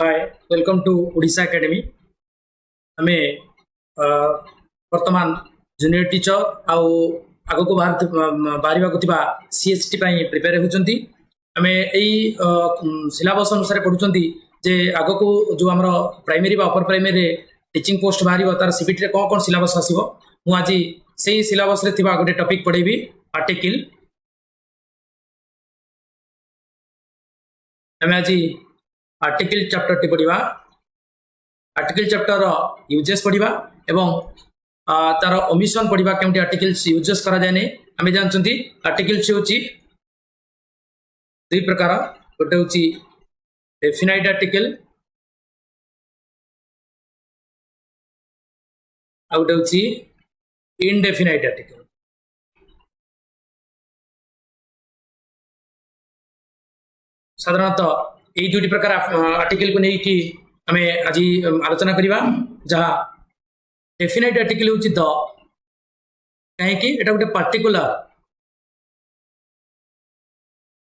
Hi welcome to Odisha academy आमे वर्तमान junior teacher आउ आगो को बाहर को सीएचटी प्रिपेयर होती आमे सिलेबस अनुसार पढ़ुंट जे आगो को जो आम primary upper primary teaching post बाहर तार सीबीटी कौन कौन सिलेबस आसो मुझे से सिलेबस गोटे टॉपिक पढ़ेबी आर्टिकल आम आज आर्टिकल चैप्टर टी पढ़ा आर्टिकल चैप्टर यूजेस पढ़ा एवं तार ओमिशन पढ़ा केमती आर्टिकल्स यूजेस करा जाए आम जानते आर्टिकल्स होची दुई प्रकार गोटे हूँ डेफिनाइट आर्टिकल आ गोटे हूँ इनडेफिनाइट आर्टिकल। साधारणतः यही दुईटी प्रकार आर्टिकल को लेकिन आम आज आलोचना करवा जहाँ डेफिनाइट आर्टिकल हूँ द कहीं गोटे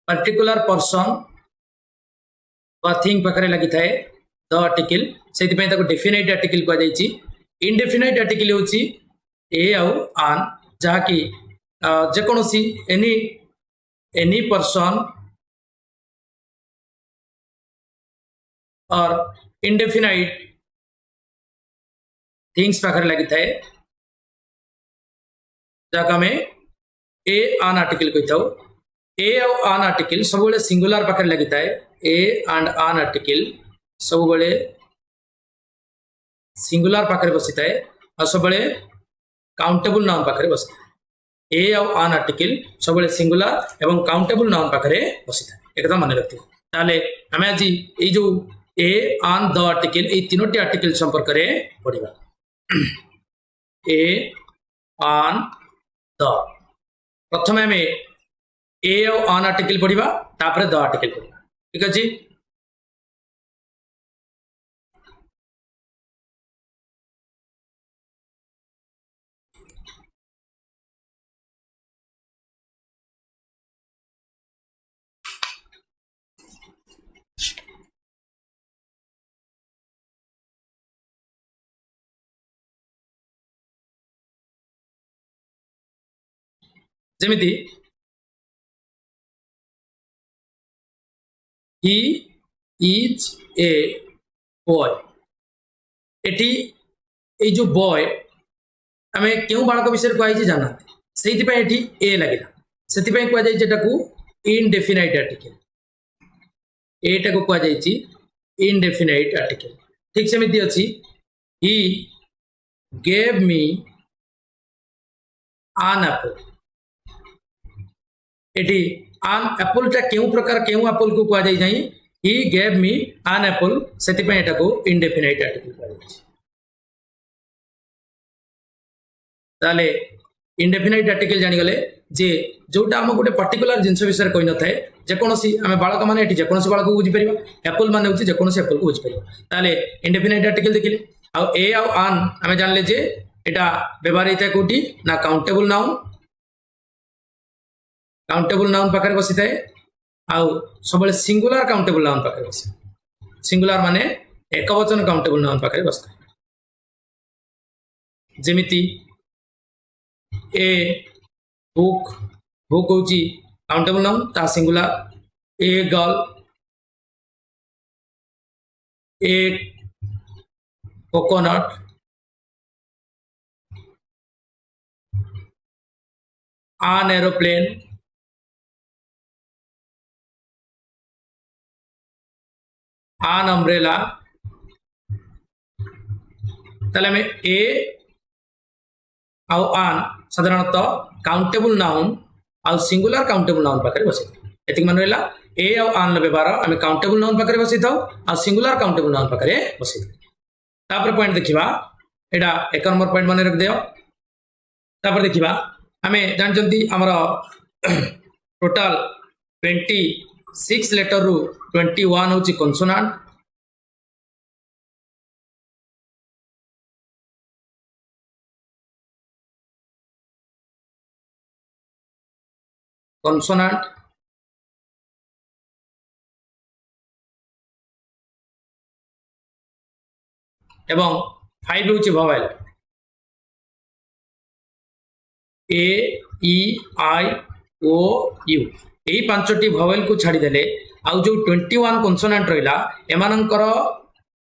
पर्टिकुलर पर्सन व थिंग पाखे लगी थाए द आर्टिकल से डेफिनाइट आर्टिकल कहुई। इनडेफिनाइट आर्टिकल हूँ ए आउ आन जहाँकि जेकोसी एनी पर्सन और इनडेफिनाइट थिंग्स पाखे लगी थाए जहाँ ए आन आर्टिकल कही था। ए आन आर्टिकल सब सिंगुलर पाखे लगी थाए ए एंड आन आर्टिकल सब सिंगुलर पाखे बसी थाए और सब काउंटेबल नाउन पाखे बसी थाए। ए आन आर्टिकल सब सिंगुलर एवं काउंटेबल नाउन पाखे बसी थाए एकदम मन रखिए। ताले आम आज ये जो ए आन द आर्टिकल ये तीनोटी आर्टिकल संपर्क में पढ़ा। ए आन द प्रथम आम ए आन आर्टिकल पढ़ा तापर द आर्टिकल पढ़ा ठीक अच्छे। जमिति he is a boy एटी ए जो बॉय आम क्यों बालक विषय कहुई जाना से ए लगे से कहु इनडेफिनाइट आर्टिकल एटा को कहुई इनडेफिनाइट आर्टिकल ठीक सेमती अच्छी he gave me an apple eighty आन एप्पल टा क्यों प्रकार क्यों एप्पल को कह जाए ही गेव मी आन एप्पल से इनडेफिनाइट आर्टिकल कह इनडेफिनाइट आर्टिकल जानीगले जे जोटा आम गोटे पर्टिकुलर जिनस विषय कही न था जेकोसी आम बालक मैंने जेकोसी बालक को बुझीपर एप्पल मान हूँ जेकोसी एप्पल को बुझीपर इनडेफिनाइट आर्टिकल देखिले आउ ए आन आम जानले जे एटा व्यवहार होता है कौटी ना काउंटेबल नाउन काउंटेबल नाउन पाखे बसी थाए आउ सब सिंगुलर काउंटेबल नाउन पाखे बस सिंगुलर माने एक वचन काउंटेबल नाउन पाखे बस जेमिति ए बुक बुक हूँ काउंटेबल नाउन ता singular a girl A coconut आन एरोप्लेन आन अम्ब्रेला ताले में ए आउ आन साधारणतः काउंटेबल नाउन आउ सिंगुलर काउंटेबल नाउन पाखे बसी ये मन रहा ए आउ आन व्यवहार आम काउंटेबल नाउन पाखे बसी था आ सिंगुलर काउंटेबल नाउन पाखे बसी तापर पॉइंट देखा एटा एक नंबर पॉइंट मन रख दिपर देखा आम जानते आमर टोटाल 26 लेटर रु 21 हूँ कन्सोनांट कन्सोनांट एवं 5 होची vowel A E I O you यही 5टी vowel को छाड़ी देले आउ जो 21 कॉन्सोनेंट रहिला एमानंकर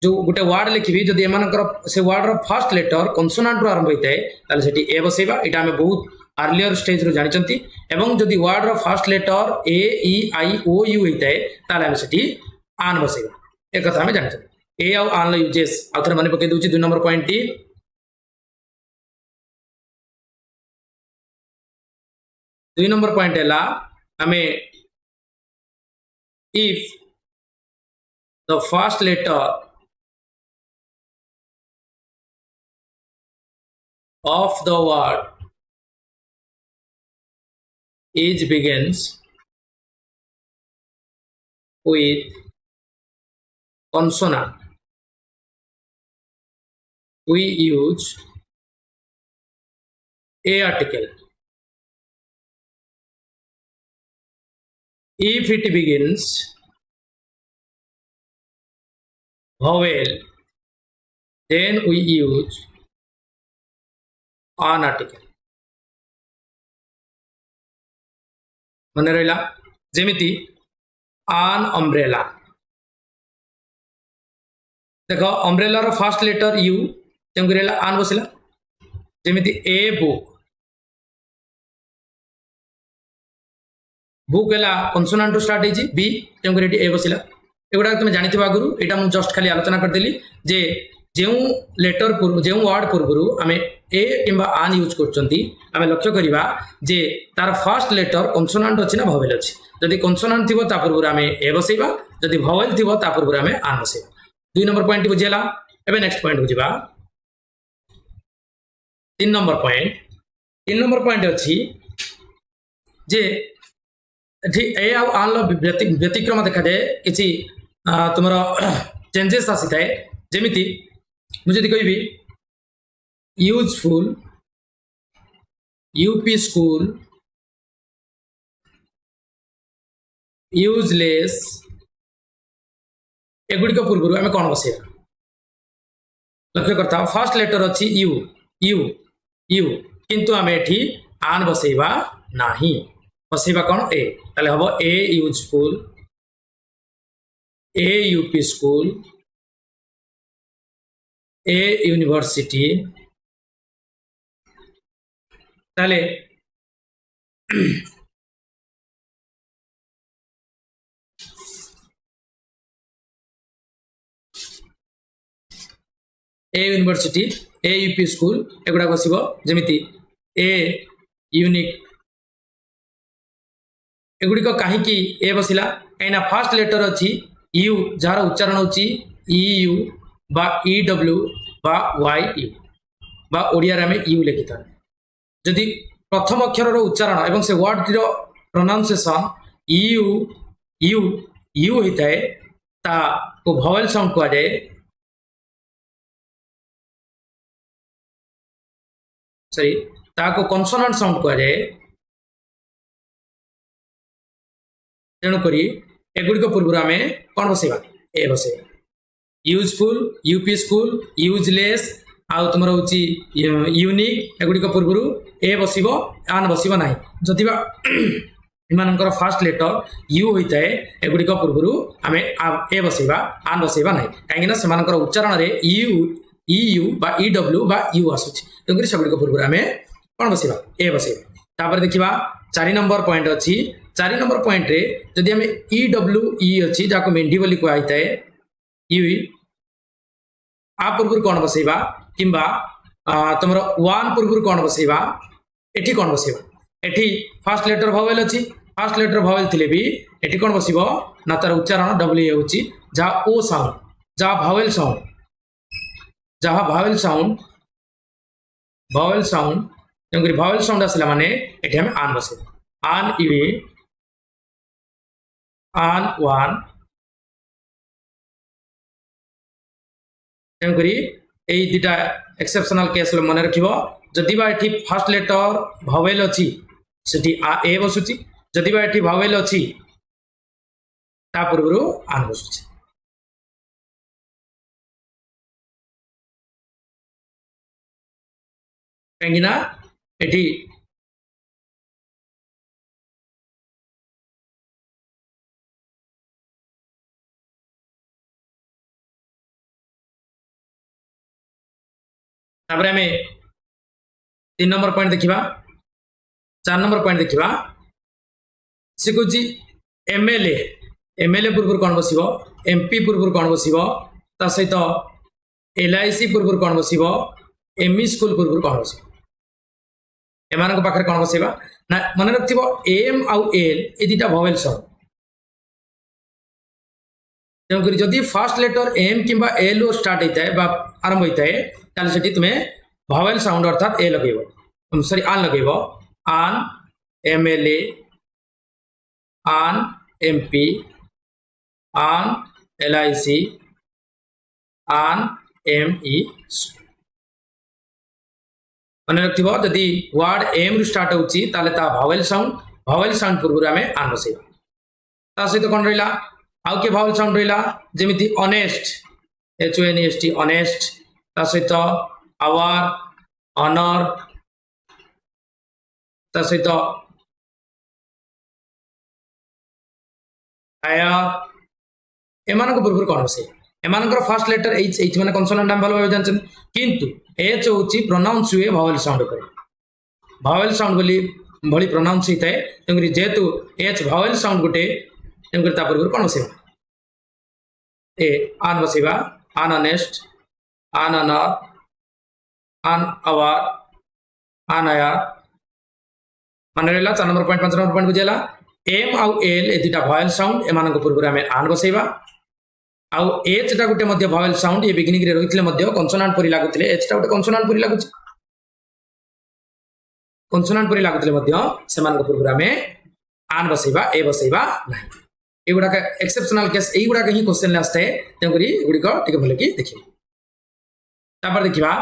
जो गोटे वर्ड लिखिबी जदि एमानंकर से वर्ड रो फर्स्ट लेटर कॉन्सोनेंट रो आरंभ होइताय ताले सेठी ए बसेबा एटा हमें बहुत अर्लियर स्टेज रो जानिचंती एवं जदि वर्ड रो first letter A E I O U होइताय ताले हमें सेठी आन बसेबा ए कथा हमें जानिचंती ए आउ आन लो यूजेस आथरे माने पके दोची 2 number point T 2 number point है हमें if the first letter of the word is begins with consonant, we use a article. If it begins vowel, then we use an article. मन रहा जेमिति an umbrella. देखो umbrella रो first letter U तेमकि रहा an बसिला जेमिति a book book है कॉन्सोनेंट स्टार्ट होती बी तेमकि ए बसिला एगुड़ा तुम जानी आगु यहाँ मुझे जस्ट खाली आलोचना करदेली जे जो लेटर पूर्व जो वर्ड पूर्व आम ए कि आन यूज कर लक्ष्य करवा जे तार फर्स्ट लेटर कॉन्सोनेंट अच्छी ना भवेल अच्छी जदि कॉन्सोनेंट थी पूर्व आम ए बसैबा जदि भवेल थी पूर्व आम आन बसैबा 2 नंबर पॉइंट बुझेगा एवं नेक्स्ट पॉइंट बुझा 3 नंबर पॉइंट अच्छी जे ए आन व्यतिक्रम देखा जाए कि तुम चेंजेस आसी थाए जमीती मुझे कहबी यूजफुल यूपी स्कूल यूजलेस एगुड़िक पूर्व आम कौन बसैया लक्ष्य करता फर्स्ट लेटर अच्छी यू यू यू किंतु आम एठी आन बसैबा नहीं बसैबा कौन ए ताले हम a useful a UP school a university ताले a university a UP school एगुड़ा बसब जमीती ए यूनिक एगुड़िक कहीं ए बसला कहीं फास्ट लेटर अच्छी यू जार उच्चारण होची यू बा ई डब्ल्यू बा वाई यू बा ओडिया रे यू लिखि था जदि प्रथम अक्षर उच्चारण एवं से वर्ड रो प्रोनाउंसिएशन यू यू यू होता है ता को वोवेल साउंड कह जाए सॉरी ताको कॉन्सोनेंट साउंड कह जाए तेणुक एगुड़िक पूर्व आम कौन बसैबा ए बसैबा यूजफुल यूपी स्कूल यूजलेस आउ तुम हूँ यूनिक एगुड़िक पूर्व ए बसब आन बसब ना जदि एमानकर फास्ट लेटर यू होता है एगुड़िक पूर्व आम ए बसैबा आन बसैबा ना कहीं से उच्चारण में यू ई यू बा ई डब्ल्यू बा यू आसूची तेणुक से पूर्व आम कौन बसैबा ए बसैबा तापर देखा 4 नंबर पॉइंट अच्छी 4 नंबर पॉइंट रे जदि आम ई डब्ल्यू ई अच्छी जहाँ मेंढी बोली कहुई थाए यू आ पूर्व कौन बसैबा किंबा तुम वन पूर्व कौन बसैबा एठी कौन बसैबा एठी फास्ट लेटर भवेल अच्छी फास्ट लेटर भवेल थिले भी एठी कौन बसब ना तार उच्चारण डब्ल्यू होची जहाँ ओ साउंड जहाँ भावेल साउंड तेणुक भावेल साउंड आसला माने एठी आम आन बसैबा आन यू आन वन तेणुक यही दुटा एक्सेप्शनल केस मन रखिब जदि बा एठी फास्ट लेटर भवेल अच्छी सेठी ए बसुची जदि बा एठी भवेल अच्छी ता पूर्व आन बसुची कहीं एटी तापर आम 3 नंबर पॉइंट देखा 4 नंबर पॉइंट देखा सी कौच एमएलए एमएलए पूर्व कौन बस एमपी पूर्व कौन बस सहित एलआईसी पूर्व कौन बस एमई स्कूल पूर्व कौन बस एम पाखे कौन बसवा ना मन रख एम आउ एल ये दुटा भवेल साउंड तेणुक जदि फास्ट लेटर एम कि एल स्टार्ट होता है आरंभ होता है से तुम्हें भवेल साउंड अर्थात ए लगे सॉरी आन लगे आन एमएलए आन एमपी आन एलआईसी आन एमई मन रख जदि वर्ड एम रु स्टार्ट होची भवेल साउंड पूर्व आम आन बसैबा सहित कौन रहा आउ के भावल साउंड रहा जमी ऑनेस्ट HONEST ऑनेस्ट सहित आवर ऑनर सहित एम पूर्व कौन बसे एम फास्ट लेटर एच मैंने कनसोनेंट आम भल भाव जानते किंतु एच हूँ प्रोनाउंस हुए भावेल साउंड पर भावेल साउंड भली प्रोनाउंस होता है तेणुक जेहेतु एच भावेल साउंड गोटे तेणुक पूर्व कौन बस ए आन बसैबा आन ऑनेस्ट आन ऑनर आन आवर आन आयर मान रहा 4 नंबर पॉइंट 5 नंबर पॉइंट बुझेगा एम आउ एल ए दुटा भवेल साउंड एम पूर्व आम आन बसैबा आउ एच टा गोटे भवेल साउंड ये बिगिनिंग रे रही कनसोनांट परी लगुले एच टा गोटे कनसोनांट परी लगुच कनसोनांट परी लगुले से पूर्व आम आन बसैबा ए बसैबा ना युड़ाक एक्सेप्शनल केस युड़ाक ही क्वेश्चन आसता है तेणुक युड़िक टे भल कि देखिए तापर देखा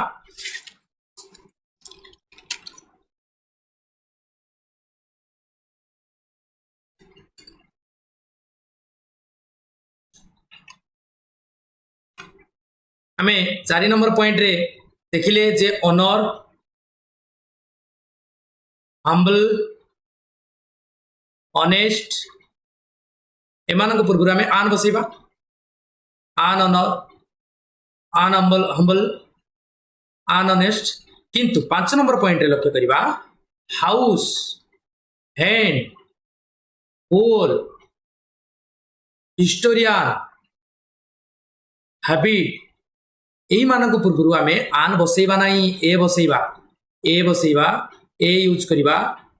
आम 4 नंबर पॉइंट रे देखिले जे ऑनर हम्बल ऑनेस्ट एम पूर्व आम आन बसैबा आन ऑनर आन हम्बल आन ऑनेस्ट किंतु 5 नंबर पॉइंट रे लक्ष्य करवा house hand hole historian habit यही मानक पूर्व आम आन बसैबा ना ए बसैबा ए यूज करवा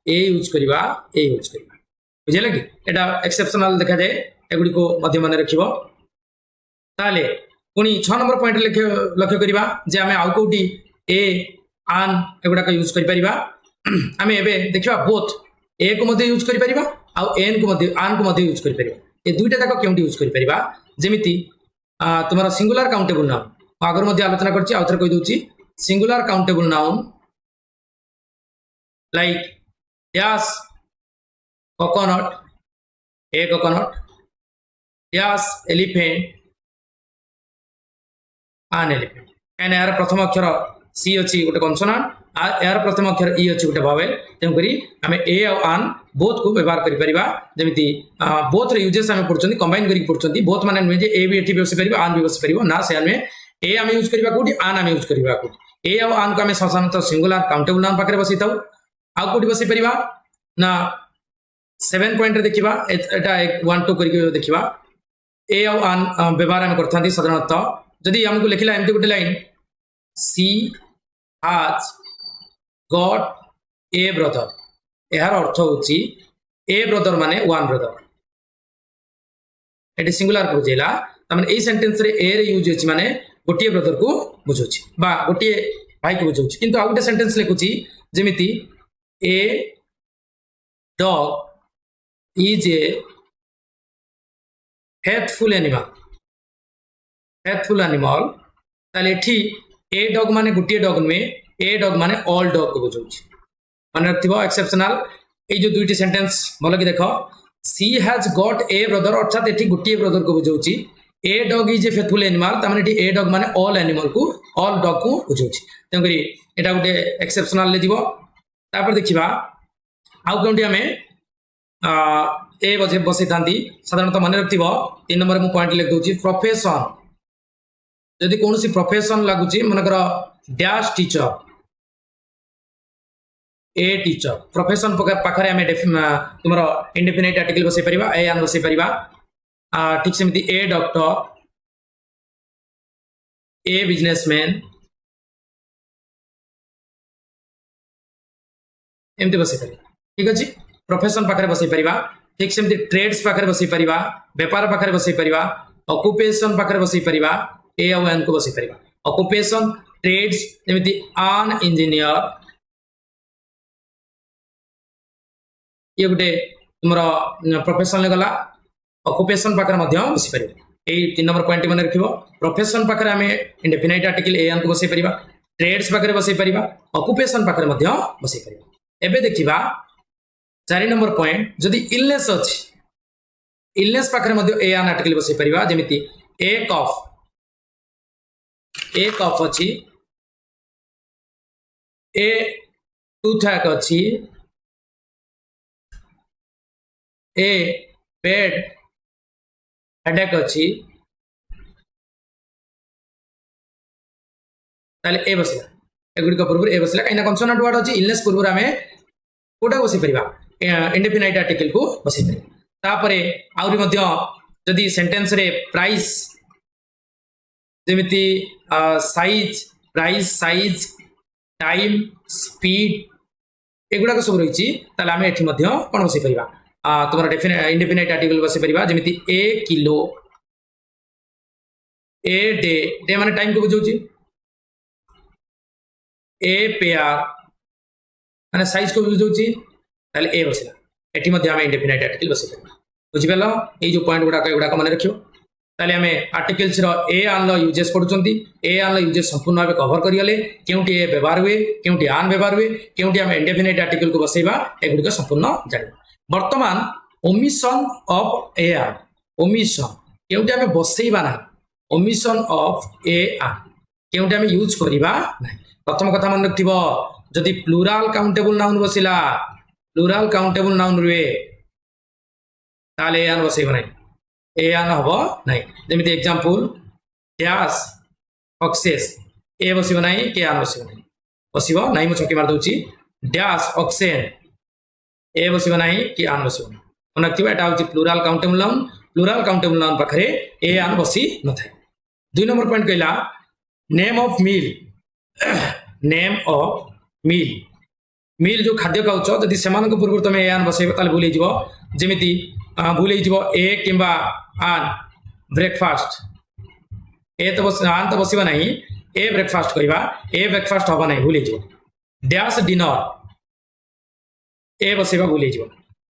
ए यूज करवा ए यूज करवा बुझे कि एटा एक्सेप्शनल देखा जाए एगुड़ी को मन रख पुणी 6 नंबर पॉइंट लक्ष्य करवा जे आम आउ कौटी ए आन एगुड़ाक यूज कर आम एवं देखा बोथ ए को यूज कर आउ एन को आन को यूज कर ए दुईटा जाक क्यों यूज कर जमी तुम सिंगुलर काउंटेबल नाउन आगर आलोचना कर आउ थे कहीदे singular countable noun like dash coconut a coconut dash elephant an elephant and यार प्रथम अक्षर सी अच्छी गोटे कनसोनांट यार प्रथम अक्षर ई अच्छी गोटे भावेल तेणुक आम ए आन बोथ को व्यवहार करमी बोथ यूजेस आम पढ़ुं कंबाइन कर पढ़ुं बोथ मैंने नुहे ए भी ये बस पार आन भी बस पार ना से आम ए आम यूज करवा कौटी आन आम यूज करवा कौटी ए आन को आम साधारणतः सिंगुलर काउंटेबल नाउन पाखे बसई था आउ कौटी बसई पार ना 7 पॉइंट देखा एटा 1 2 करके देखा ए आन व्यवहार आम करते साधारणतः जदि आमको लिखला एमती गोटे लाइन सी हाज गॉट ए ब्रदर यार अर्थ होची ए ब्रदर माने 1 ब्रदर एटी सिंगुलर बुझेला तमाने ए सेंटेंस रे ए रे यूज अछि माने गोटे ब्रदर को बुझौछि बा गोटे भाई को बुझौछि किंतु आ गोटे सेंटेंस लिखुछि जेमिति a dog is a faithful animal ताले एठी ए डॉग माने गोटे डॉग नुहे ए डॉग माने ऑल डॉग को बुझौछि मन रखिबो एक्सेप्शनल ए जो दुईटी सेंटेंस भल कि देख she has got a brother अर्थात एठी गोटे ब्रदर को बुझौछि a dog is a faithful animal तामाने ए डॉग माने ऑल एनिमल को ऑल डॉग को बुझौछि तेन करी एटा गोटे एक्सेप्शनल ले दिबो तापर देखिबा आउ कोंटी हमें ए बसै थांती साधारणतः मन रखिबो 3 नंबर मु पॉइंट लिख दोछि प्रोफेशन जदि कोनोसी प्रोफेशन लागुछि मनकर dash teacher a teacher profession पाखरे हमें तुमरो इंडेफिनाइट आर्टिकल बसै परिबा ए आन बसै परिबा ठीक सेमती ए डॉक्टर ए बिजनेसमैन एमती बसै परिबा ठीक अछि प्रोफेशन पाखरे बसै परिबा ठीक सेमती ट्रेड्स पाखरे बसै परिबा व्यापार पाखरे बसै परिबा ऑक्युपेशन पाखरे बसै परिबा ए और एन को बसै परिबा ऑक्युपेशन ट्रेड्स जेमिति आन इंजीनियर ये गोटे तुम प्रोफेशन गला ऑक्युपेशन पाखरे मध्य बसि परिबा एई 3 नंबर पॉइंट मन रखिबो प्रोफेशन पाखरे हमें इंडेफिनाइट आर्टिकल ए एन को बसै परिबा ट्रेड्स पाखरे बसै परिबा ऑक्युपेशन पाखरे मध्य बसै परिबा एबे देखिबा 4 नंबर पॉइंट जदि इलनेस अछि इलनेस पाखरे मध्य ए एन आर्टिकल बसै परिबा जेमिति ए कफ अछि ए टूथैक अछि ए बेड हेडेक अच्छी ताले ए बसला एगुडी पूर्व ए बसला कहीं कन्सोनेंट वर्ड अच्छी इलनेस पूर्व आम कोटा बसई परिबा इंडेफिनाइट आर्टिकल को बसई परिबा तापरे आउरी मध्य जदि सेंटेंस रे प्राइस जेमिति size price size time speed एगुडा सब रही ताले आम एठी मध्य कोन बसई परिबा तुम इंडेफिनाइट आर्टिकल बसई परिबा जेमिति a kilo a day day माने टाइम को बुझौछि ए पेयर माने साइज को बुझौछि ताले ए बसला एठी मध्ये हम इंडेफिनाइट आर्टिकल बसई परिबा बुझिबेलो ए जो पॉइंट गुडा मन रखियो ताले हमें आर्टिकल्स रो ए आन लो यूजेस पढुचंती ए आन लो यूजेस संपूर्ण भाबे कवर करियले केउटी ए व्यवहार हुए केउटी आन व्यवहार हुए केउटी हम इंडेफिनाइट आर्टिकल को बसईबा एगुडी को संपूर्ण जानिबा वर्तमान ओमिशन ऑफ ए आर ओमिशन केउटी हमें बसईबा ना ओमिशन ऑफ ए आर केउटी हमें यूज करिबा ना प्रथम कथा मन रखिबो जदि प्लूराल काउंटेबल नाउन बसिला प्लूराल काउंटेबल नाउन रुए ताले ए आन बसईबा ना ए आन हबो ना जेमिति एग्जांपल डैश सक्सेस ए बसिबा ना के आन बसिबा ना बसिबो नाही मु छकी मार दउची डैश ऑक्सेन ए बसिबा ना कि आन बसिबा ना मनक्तिबा एटा होची प्लूराल काउंटेबल नाउन पाखरे ए आन बसी न थाए 2 नंबर पॉइंट कहला नेम ऑफ मील मील जो खाद्य खाउछ जदि समान पूर्व तुम ए आन बसैबो ताले भूल हिजबो जेमिति भूल हिजबो ए किंबा आन ब्रेकफास्ट ए तो बस आन तो बसिबा नाही ए ब्रेकफास्ट कहबा ए ब्रेकफास्ट हबा नाही भूल हिजबो डैश डिनर ए बसैबा भूल हिजबो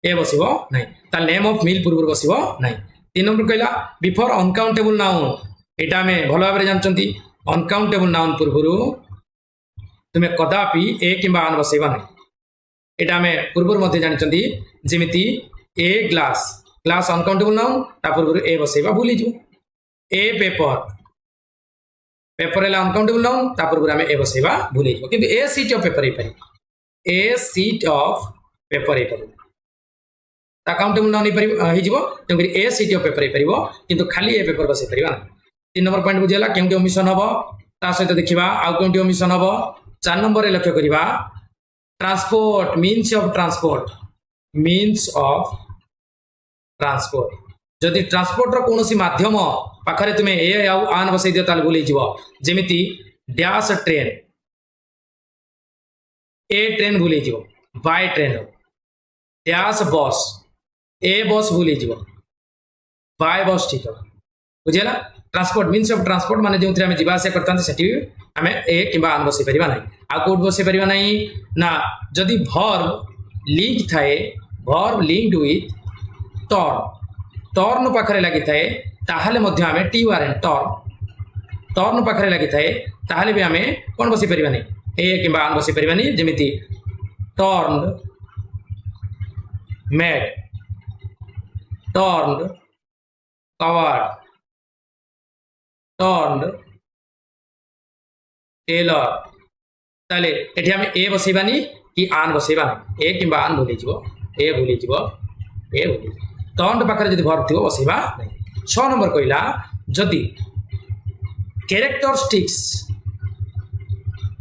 ए बसिबो नाही ता नेम ऑफ मील पूर्व बसिबो नाही 3 नंबर कहला बिफोर अनकाउंटेबल नाउन एटा में भलो भाबरे जानचंती अनकाउंटेबल नाउन पूर्वरु तुमे कदापि ए किंबा आन बसैबा नाही एटा में पूर्वर मध्ये जानचंती जेमिति ए ग्लास अनकाउंटेबल नाउन ता पूर्वरु ए बसैबा भूल हिजबो ए पेपर एला अनकाउंटेबल नाउन ता पूर्वरु हम ए बसैबा भूल हिजबो किंतु a sheet of paper a countable noun हिजबो तेणुकरी ए शीट ऑफ पेपर हिजबो किंतु खाली ए पेपर बसै परिबा ना 3 नंबर पॉइंट बुझेला केउटी ओमिशन हबो ता सहित देखिबा आउ केउटी ओमिशन हबो 4 नंबर रे लक्ष्य करिबा ट्रांसपोर्ट मीन्स ऑफ ट्रांसपोर्ट जदि ट्रांसपोर्ट रो कोनोसी माध्यम पाखरे तुमे ए आउ आन बसै दियो ताले भूल हिजबो जेमिति डैश ट्रेन ए ट्रेन भूल हिजबो बाय ट्रेन डैश बस ए बस भूल हिजबो बाय बस ठीक है बुझेला ट्रांसपोर्ट मीन्स ऑफ ट्रांसपोर्ट माने जो हमें जीवासे करता सेठी हमें ए किंबा आन बसै परिबा नाही आ कोड बसै परिबा नाही ना जदि वर्ब लिंक थाए वर्ब लिंक्ड विथ टर्न पाखरे लागि थाए ताहाले मध्ये हमें टी आर एन टर्न पाखरे लागि थाए ताहाले भी हमें कोन बसै परिबा नाही ए किंबा आन बसै परिबा नाही जेमिति turned made turned covered turned Taylor ताले एठी हम ए बसैबानी कि आन बसैबा ए किंबा आन भूली जीवो ए भूली जीवो ए भूली turned पाखरे जदि verb थिबो बसैबा नै 6 नंबर कहिला जदि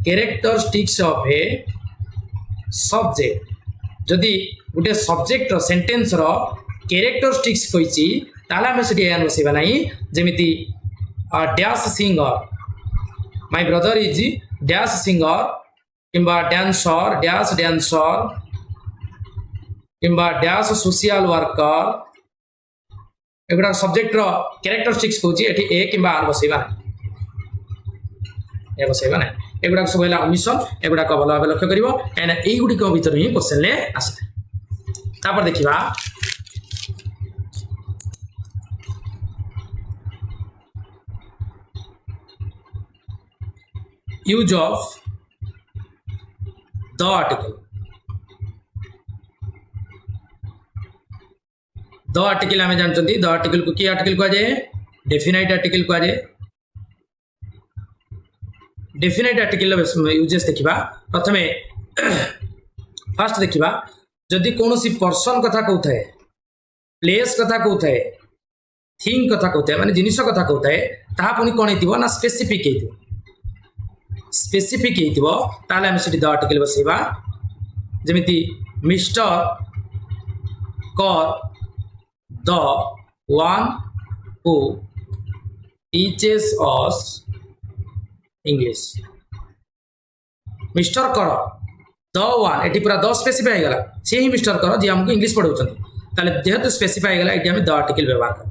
characteristics of a subject जदि गोटे सब्जेक्ट रो सेंटेंस रो कैरेक्टरिस्टिक्स कहिची ताला हम सेठी एन बसैबा नै जेमिति dash singer my brother is dash singer किंबा डांसर डैश डांसर किंबा डैश सोशल वर्कर एगुडा सब्जेक्ट रो कैरेक्टरिस्टिक्स कहूची एठी ए किंबा आर बसैबा नै ए बसैबा नै एगुडा सब होला ओमिशन एगुडा को भलो भाबे लक्ष्य करिवो एना एई गुडी को भीतर ही क्वेश्चन ले आसे तापर देखिबा use of the article the article आम जानते द आर्टिकल को कि आर्टिकल कह जाए डेफिनाइट आर्टिकल कह जाए डेफिनाइट आर्टिकल यूजेस देखा प्रथम फास्ट देखा जदि कौन सी पर्सन कथा कहता है प्लेस कथा कहता है थिंग कथा कहता है माने जिनिस कथा कहता है ता पुनी कौन हो ना स्पेसिफिक स्पेसिफिक ताले हम सेठी द आर्टिकल बसैबा जेमिति मिस्टर कर the one who teaches us English mister कर द वन एटी पूरा द स्पेसिफाई गला से ही मिस्टर कर जी हमको इंग्लिश पढ़ाउछन ताले जेहेतु स्पेसिफाई गला एटी हम द आर्टिकल व्यवहार कर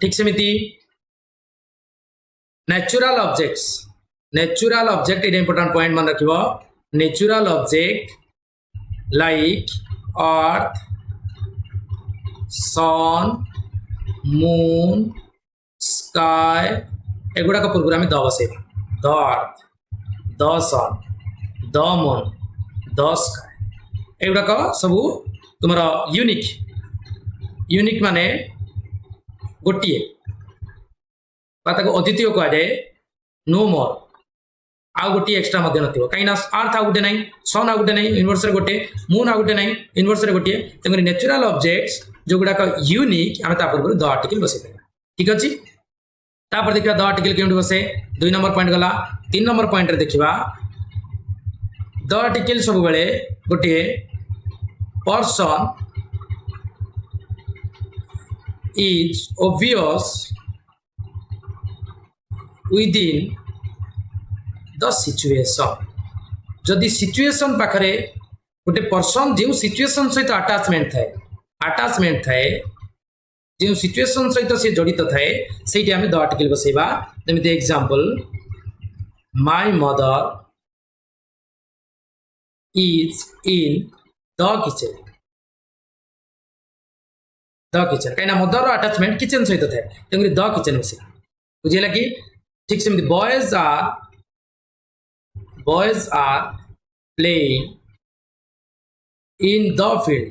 ठीक सेमिति natural object it important point मन रखिबो natural object like earth sun moon sky एगुड़ा का पूर्व द बसैबा the earth the sun the moon the sky एगुड़ा का सबू तुमर यूनिक माने गोटिए अद्वितीय कह जाए नो मोर आउ गोटे एक्सट्रा मध्य नथिबो काइना अर्थ आ गोटे नहीं सन आ गोटे नहीं यूनिवर्स रे गोटे मून आ गोटे नहीं यूनिवर्स रे गोटे तेमरि नेचुरल ऑब्जेक्ट्स जो गुडा का यूनिक आमे ता पूर्व द आर्टिकल बसै देबा ठीक अछि तापर देखिबा द आर्टिकल केउंडी बसे 2 नंबर पॉइंट गला 3 नंबर पॉइंट रे देखिबा द आर्टिकल सब बेले गोटे person is obvious within the situation जदि सिचुएशन पाखरे गोटे पर्सन जो सिचुएशन सहित अटैचमेंट थाए जो सिचुएशन सहित से जड़ित थाए सेठी आमे द आर्टिकल बसैबा जेमिति example my mother is in the kitchen कहीं मदर अटैचमेंट किचन सहित थाए तेमरि द किचन बसैबा बुझिला कि ठीक सेमिति boys are playing in the field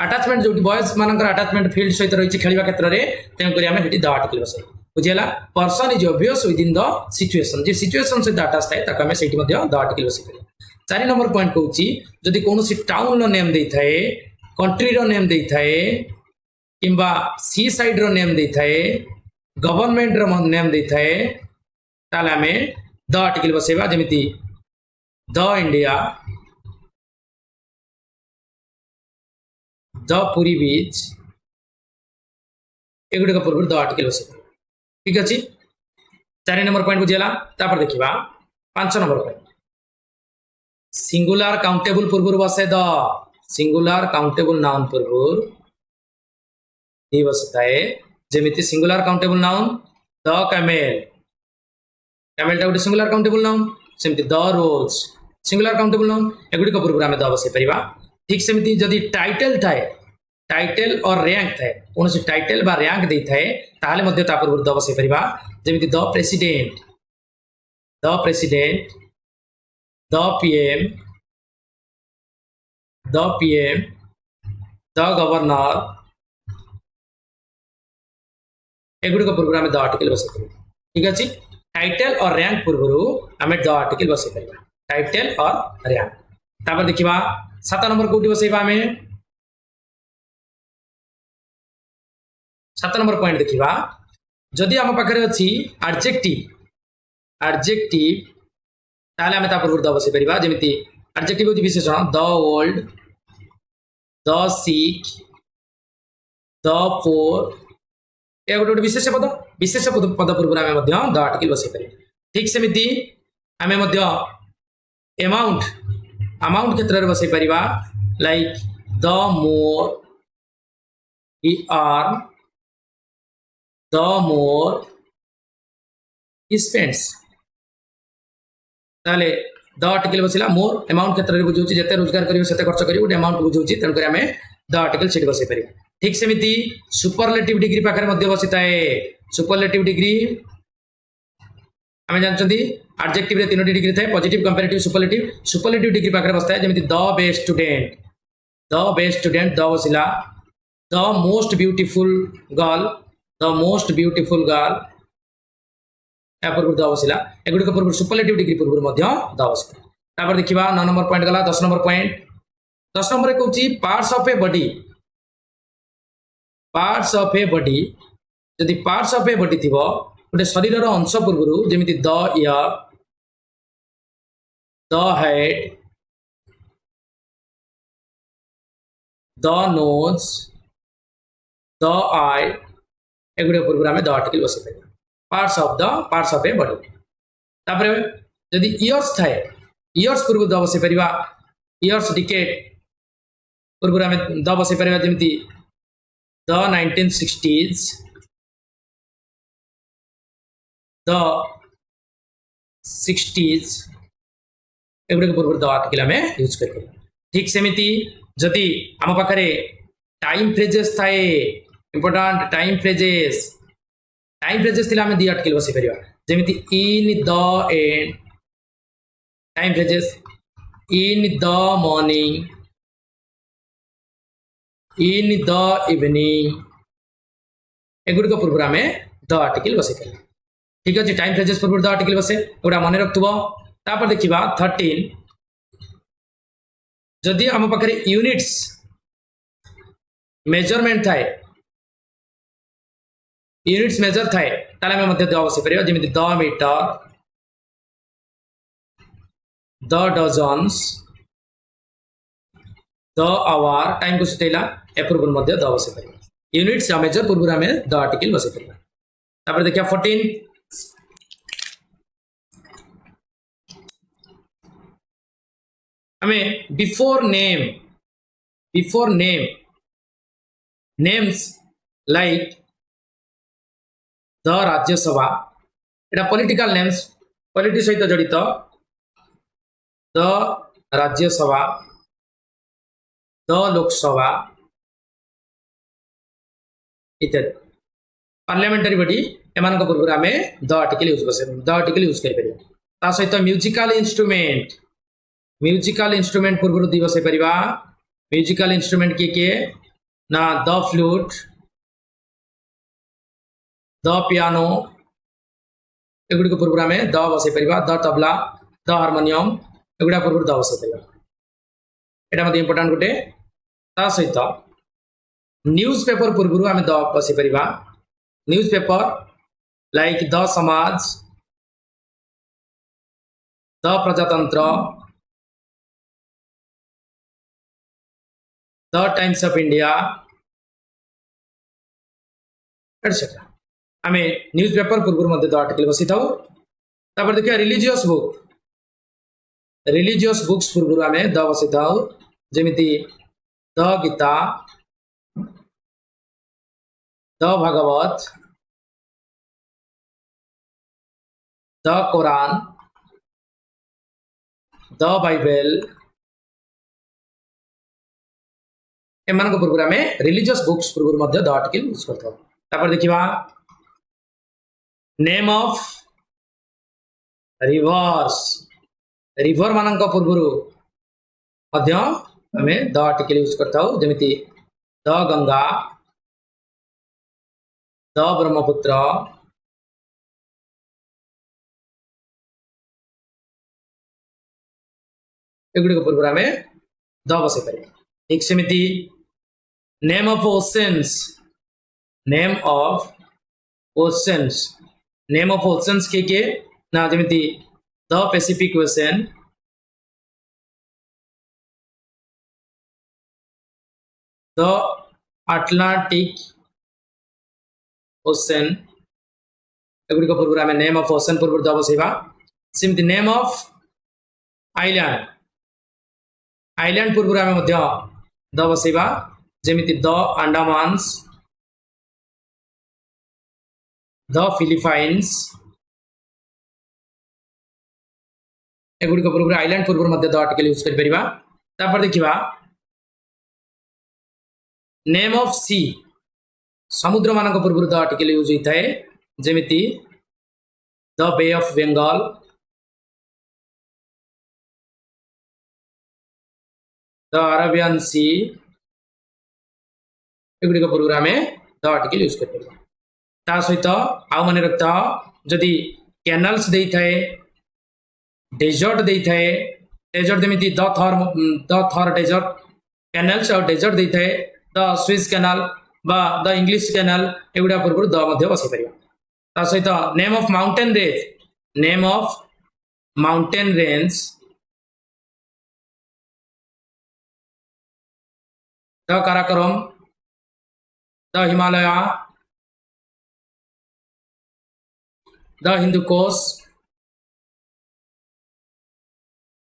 attachment जो बॉयज मानकर अटैचमेंट फील्ड सहित रही खेलवा क्षेत्र में तेणुक आम द आर्टिकल बसै बुझेगा person is obvious within the situation जो सिचुएशन सहित अटैच थाए ताको आम सेठी द आर्टिकल बसै पारे 4 नंबर पॉइंट कहूची जदि कोनोसी टाउन रो नेम देई थाए कंट्री रो नेम देई थाए किंबा सी साइड रो नेम देई थाए गवर्नमेंट रो नेम देई थाए ताले आम द आर्टिकल बसैबा जेमिति the India the Puri beach एगुड़ पूर्व द आर्टिकल बसै ठीक अच्छे 4 नंबर पॉइंट बुझेगा तापर देखिबा 5 नंबर पॉइंट सिंगुलर काउंटेबल पूर्व बसे द सिंगुलर काउंटेबल नाउन पूर्व बसताए जेमिति singular countable noun the camel कैमेलटा गोटे सिंगुलर काउंटेबल नाउन सेमति the rose singular countable noun एगुड़ी पूर्व आम द बसै पारिबा ठीक सेमति जदि टाइटल थाए टाइटल और रैंक थाए कौन से टाइटल बा रैंक दे थाए ताले मध्य ता पूर्व द बसै पारिबा जेमिति the president the PM the governor एगुड़िक पूर्व आम द आर्टिकल बसई पार ठीक अच्छे टाइटल और रैंक पूर्व आम द आर्टिकल बसई पार टाइटल और रैंक तापर देखा 7 नंबर कौटी बसैबा आम 7 नंबर पॉइंट देखा जदि आम पाखे अच्छी एडजेक्टिव ताले आम पूर्व द बसई पार जमी एडजेक्टिव हूँ विशेषण the old the sick the poor यह गोटे विशेष पद पूर्व आम द आर्टिकल बसई पार ठीक सेमती आम अमाउंट क्षेत्र में बसई पार like the more he earn the more he spends ताले द आर्टिकल बसला मोर अमाउंट क्षेत्र में बुझे जिते रोजगार करेंगे से खर्च करेंगे गोटे अमाउंट बुझे तेणुक आम द आर्टिकल से बसई पार ठीक सेमती सुपरलेटिव डिग्री पाखे बसी थाए सुपरलेटिव डिग्री आम जानते एडजेक्टिव रे 3टी डिग्री थाए पॉजिटिव कंपैरेटिव सुपरलेटिव डिग्री पाखे बसता है जमी द बेस्ट स्टूडेंट द बसला द मोस्ट ब्यूटीफुल गर्ल या पूर्व द बसला एगुड़िक पूर्व सुपरलेटिव डिग्री पूर्व द बसला देखा 9 नंबर पॉइंट गला 10 नंबर पॉइंट 10 नंबर कहूँ पार्ट्स ऑफ ए बॉडी जदि पार्ट्स ऑफ ए बॉडी थी गोटे शरीर अंश पूर्व जमी the ear the head the nose the eye एगुड़े पूर्व आम द आर्टिकल बसई पार पार्ट्स ऑफ ए बॉडी तापर जदि इयर्स थाए इयर्स पूर्व द बसई पार इयर्स डिकेड पूर्व आम द बसई पार जमी the 1960s the 60s एगुड़े पूर्व द आर्टिकल आम यूज कर ठीक सेमती जदि आम पाखे टाइम फ्रेजेस थाए इंपोर्टाट टाइम फ्रेजेस थे आम दी आर्टिकल बसई पार जमी in the end time phrases in the morning in the evening एगुड़िक पूर्व आम द आर्टिकल बसई पार ठीक अच्छे टाइम फ्रेजेस पूर्व द आर्टिकल बसे गोटा मन रखुव तापर देखा 13 जदि आम पाखे यूनिट्स मेजरमेंट थाए यूनिट्स मेजर थाए ताले आम द बसई पार जमी the metre the dozens the hour time को सुतेला ए पूर्व द बसई पार यूनिट्स मेजर पूर्व आम द आर्टिकल बसई पार देखिए 14 आम before name names like the Rajya Sabha एटा पॉलिटिकल नेम्स पॉलिटिक्स सहित जड़ित द राज्यसभा द लोकसभा इत्यादि पार्लियामेंटरी बॉडी एमान पूर्व आम द आर्टिकल यूज कर सहित म्यूजिकल इंस्ट्रूमेंट पूर्व दी बसई पार म्यूजिकल इंस्ट्रूमेंट किए ना द फ्लूट द पियानो एगुड़िक पूर्व आम द बसई पार द तबला द हारमोनियम एगुड़ा पूर्व द बसई पार यहाँ इंपोर्टाट गोटे सहित न्यूज पेपर पूर्व आम द बसई पार newspaper like the Samaj the Prajatantra the Times of India etcetera आम न्यूज पेपर पूर्व द आर्टिकल बसई था देखिए रिलीजियस बुक्स पूर्व आम द बसई था जमी the Gita the Bhagavat the Quran the Bible एमान पूर्व आम रिलीजियस बुक्स पूर्व द आर्टिकल यूज करता देखा नेम ऑफ रिवर्स रिवर मान पूर्व आम द आर्टिकल यूज करता जमी द गंगा द ब्रह्मपुत्र एगुड़ी पूर्व आम द बसई पार ठीक सेमती name of oceans name of oceans के ना जमी the Pacific Ocean the Atlantic Ocean एगुड़ी पूर्व आम नेम ऑफ ओशन पूर्व द बसैबा सेमती नेम ऑफ आइलैंड पूर्व आम द बसैबा जमिति द अंडमान्स द फिलिपाइन्स एगुड़ी पूर्व आइलैंड पूर्व द आर्टिकल यूज कर परिबा तापर देखिबा नेम ऑफ सी समुद्र मानक पूर्व द आर्टिकल यूज होता है जमिति the Bay of Bengal the Arabian Sea एगुड़ी पूर्व आम द आर्टिकल यूज कर ता सहित आउ मन रखता जदि कैनल्स दे थाए डेजर्ट दे थाए डेजर्ट जमी द थर डेजर्ट कैनल्स और डेजर्ट दे थाए द स्विस कैनाल बा द इंग्लिश कैनाल एगुड़ा पूर्व द बसई पार ता सहित name of mountain range the Karakoram the Himalaya the Hindu Kush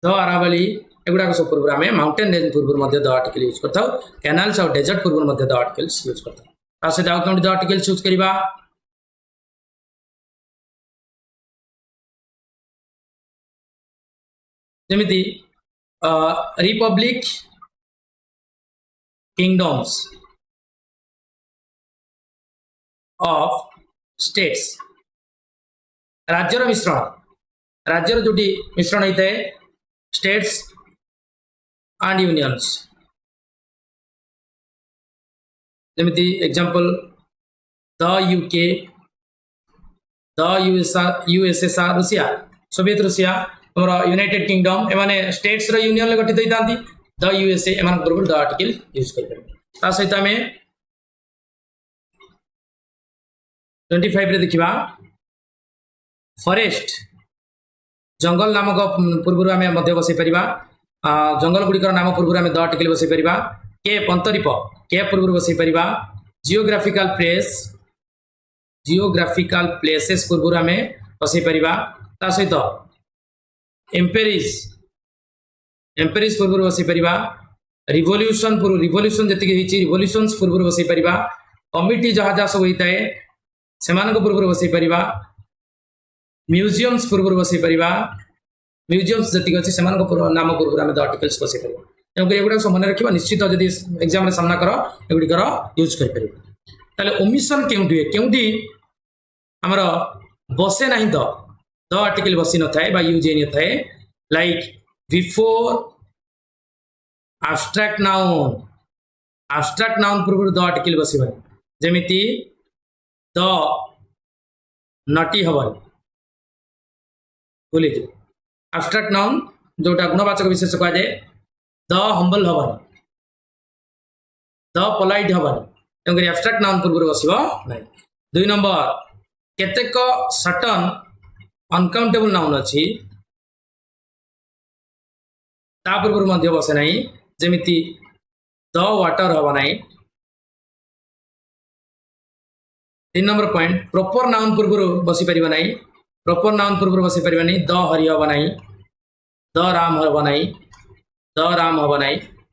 the Aravalli एगुड़ा सब पूर्व आम माउंटेन रेंज पूर्व द आर्टिकल यूज करता कैनाल्स और डेजर्ट पूर्व द आर्टिकल्स यूज करता सहित आउ कौन द आर्टिकल्स यूज करवा जमिति रिपब्लिक किंगडम्स ऑफ स्टेट्स राज्यर मिश्रण राज्यर जो मिश्रण होता है स्टेट्स एंड यूनियंस जमिति example the UK the USSR Russia Soviet Russia हमारा यूनाइटेड किंगडम एमाने स्टेट्स रो यूनियन गठित होता द यूएसए एमान पूर्व द आर्टिकल यूज कर सहित आम 25 देखा फॉरेस्ट जंगल नामक पूर्व आम बसई पार जंगल गुड़िकर नाम पूर्व आम द आर्टिकल बसई पार केप अंतरीप केप पूर्व बसई पार जियोग्राफिकल प्लेसेस पूर्व आम बसई पार सहित एम्पेरिज पूर्व बसई पार रिवोल्यूशन जी रिवोल्यूशंस पूर्व बसई पार कमिटी जहाँ जहाँ सब होता है से पूर्व बसई पार म्यूजियम्स पूर्व बसई पार म्यूजियम्स जी अच्छे से नाम पूर्व आम द आर्टिकल्स बसई पार तेणुक एगुड़ा सब मन रखा निश्चित जब एग्जाम सामना कर एगुड़िकर यूज कर ओमिशन केउटी आमर बसे ना द आर्टिकल बसी न था यूज हो न थाए लाइक बिफोर abstract noun पूर्व द आर्टिकल बसवा जमिति द नटी हवन बोली abstract noun जोटा गुणवाचक विशेष कह जाए द हम्बल हवन द पोलाइट हवन तेणुक abstract noun पूर्व बसव ना 2 नंबर केतेक सर्टन अनकाउंटेबल नाउन अच्छी ता पूर्व बसे ना जमिति द वाटर हम ना 3 नंबर पॉइंट प्रॉपर नाउन पूर्व बसी पार ना प्रॉपर नाउन पूर्व बसी पार नहीं द हरि हम ना द राम हम ना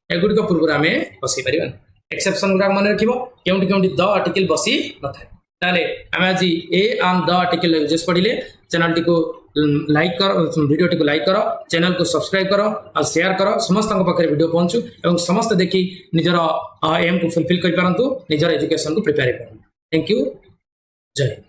एगुड़िक पूर्व आम बसई पार एक्सेप्शन गुड़ा मन रखी द आर्टिकल बसी न था ताले आम आज ए आम द आर्टिकल यूजेस पढ़ले चैनल टी को लाइक कर वीडियो टी को लाइक कर चैनल को सब्सक्राइब कर और शेयर कर समस्त पाखे वीडियो पहुंचू और समस्त देखी निजर एम को फुलफिल कर पारंतु निजर एजुकेशन को प्रिपेयर कर। Thank you. जय हिंद।